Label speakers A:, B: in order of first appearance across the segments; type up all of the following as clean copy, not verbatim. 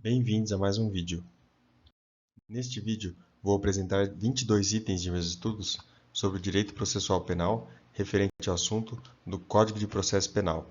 A: Bem-vindos a mais um vídeo. Neste vídeo, vou apresentar 22 itens de meus estudos sobre o direito processual penal referente ao assunto do Código de Processo Penal.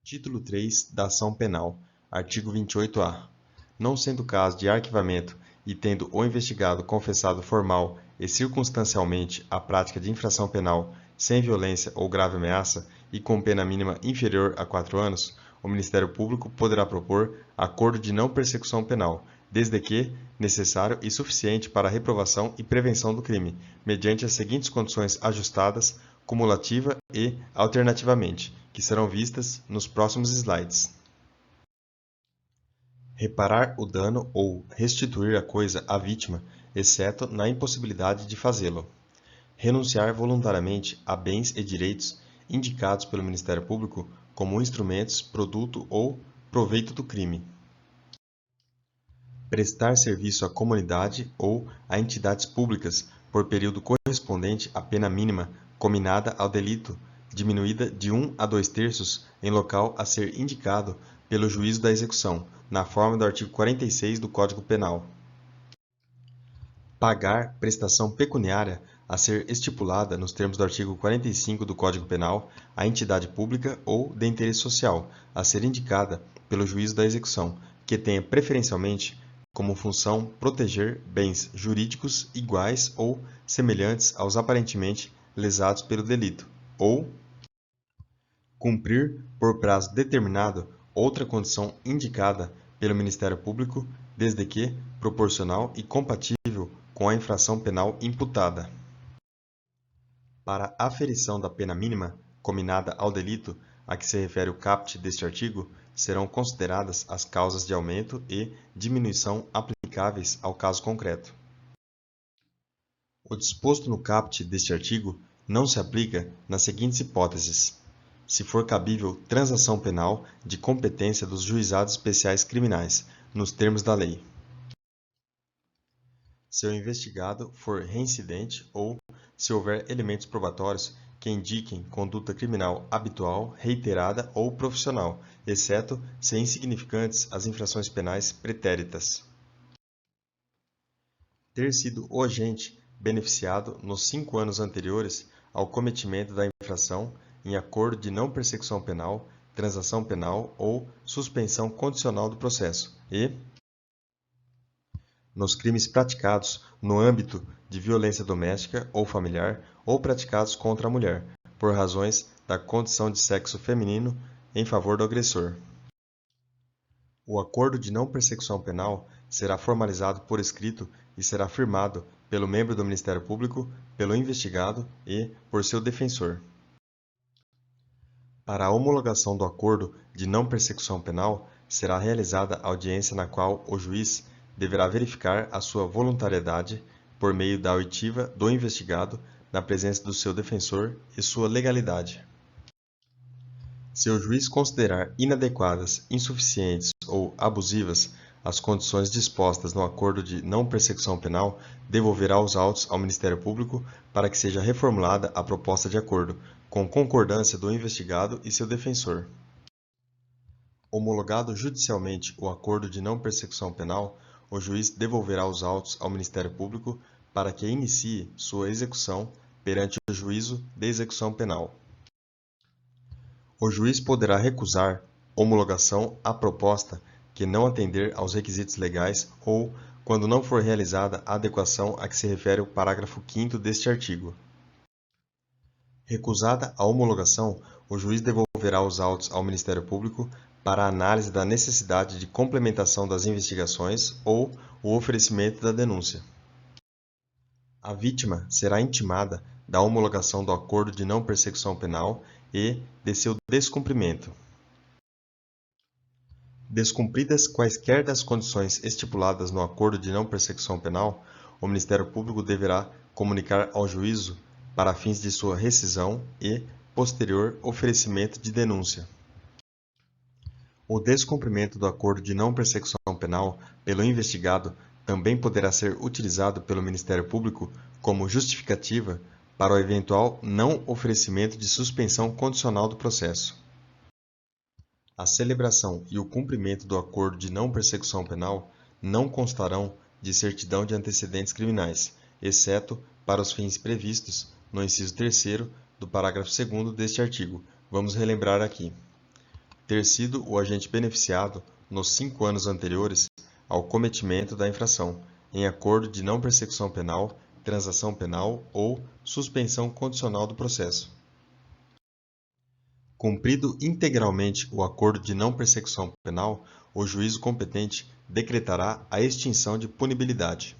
A: Título 3 da Ação Penal, artigo 28-A. Não sendo caso de arquivamento e tendo o investigado confessado formal e circunstancialmente a prática de infração penal sem violência ou grave ameaça e com pena mínima inferior a 4 anos, o Ministério Público poderá propor acordo de não persecução penal, desde que necessário e suficiente para a reprovação e prevenção do crime, mediante as seguintes condições ajustadas, cumulativa e alternativamente, que serão vistas nos próximos slides. Reparar o dano ou restituir a coisa à vítima, exceto na impossibilidade de fazê-lo. Renunciar voluntariamente a bens e direitos indicados pelo Ministério Público como instrumentos, produto ou proveito do crime. Prestar serviço à comunidade ou a entidades públicas por período correspondente à pena mínima cominada ao delito, diminuída de 1 a 2/3 em local a ser indicado pelo juízo da execução, na forma do artigo 46 do Código Penal. Pagar prestação pecuniária a ser estipulada nos termos do artigo 45 do Código Penal à entidade pública ou de interesse social, a ser indicada pelo juízo da execução, que tenha preferencialmente como função proteger bens jurídicos iguais ou semelhantes aos aparentemente lesados pelo delito, ou cumprir por prazo determinado outra condição indicada pelo Ministério Público, desde que proporcional e compatível com a infração penal imputada. Para a aferição da pena mínima cominada ao delito a que se refere o caput deste artigo, serão consideradas as causas de aumento e diminuição aplicáveis ao caso concreto. O disposto no caput deste artigo não se aplica nas seguintes hipóteses: se for cabível transação penal de competência dos juizados especiais criminais, nos termos da lei. Se o investigado for reincidente ou se houver elementos probatórios que indiquem conduta criminal habitual, reiterada ou profissional, exceto se insignificantes as infrações penais pretéritas. Ter sido o agente beneficiado nos 5 anos anteriores ao cometimento da infração em acordo de não persecução penal, transação penal ou suspensão condicional do processo e nos crimes praticados no âmbito de violência doméstica ou familiar ou praticados contra a mulher, por razões da condição de sexo feminino em favor do agressor. O acordo de não persecução penal será formalizado por escrito e será firmado pelo membro do Ministério Público, pelo investigado e por seu defensor. Para a homologação do acordo de não persecução penal, será realizada audiência na qual o juiz deverá verificar a sua voluntariedade por meio da oitiva do investigado na presença do seu defensor e sua legalidade. Se o juiz considerar inadequadas, insuficientes ou abusivas as condições dispostas no acordo de não persecução penal, devolverá os autos ao Ministério Público para que seja reformulada a proposta de acordo, com concordância do investigado e seu defensor. Homologado judicialmente o acordo de não persecução penal, o juiz devolverá os autos ao Ministério Público para que inicie sua execução perante o juízo de execução penal. O juiz poderá recusar homologação à proposta que não atender aos requisitos legais ou quando não for realizada a adequação a que se refere o parágrafo 5º deste artigo. Recusada a homologação, o juiz devolverá os autos ao Ministério Público para a análise da necessidade de complementação das investigações ou o oferecimento da denúncia. A vítima será intimada da homologação do acordo de não persecução penal e de seu descumprimento. Descumpridas quaisquer das condições estipuladas no acordo de não persecução penal, o Ministério Público deverá comunicar ao juízo para fins de sua rescisão e posterior oferecimento de denúncia. O descumprimento do acordo de não persecução penal pelo investigado também poderá ser utilizado pelo Ministério Público como justificativa para o eventual não oferecimento de suspensão condicional do processo. A celebração e o cumprimento do acordo de não persecução penal não constarão de certidão de antecedentes criminais, exceto para os fins previstos no inciso 3º do parágrafo 2º deste artigo. Vamos relembrar aqui. Ter sido o agente beneficiado nos 5 anos anteriores ao cometimento da infração, em acordo de não persecução penal, transação penal ou suspensão condicional do processo. Cumprido integralmente o acordo de não persecução penal, o juízo competente decretará a extinção de punibilidade.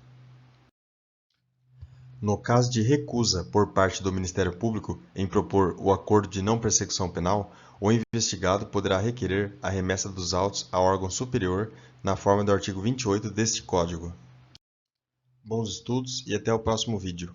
A: No caso de recusa por parte do Ministério Público em propor o acordo de não persecução penal, o investigado poderá requerer a remessa dos autos a órgão superior na forma do artigo 28 deste Código. Bons estudos e até o próximo vídeo.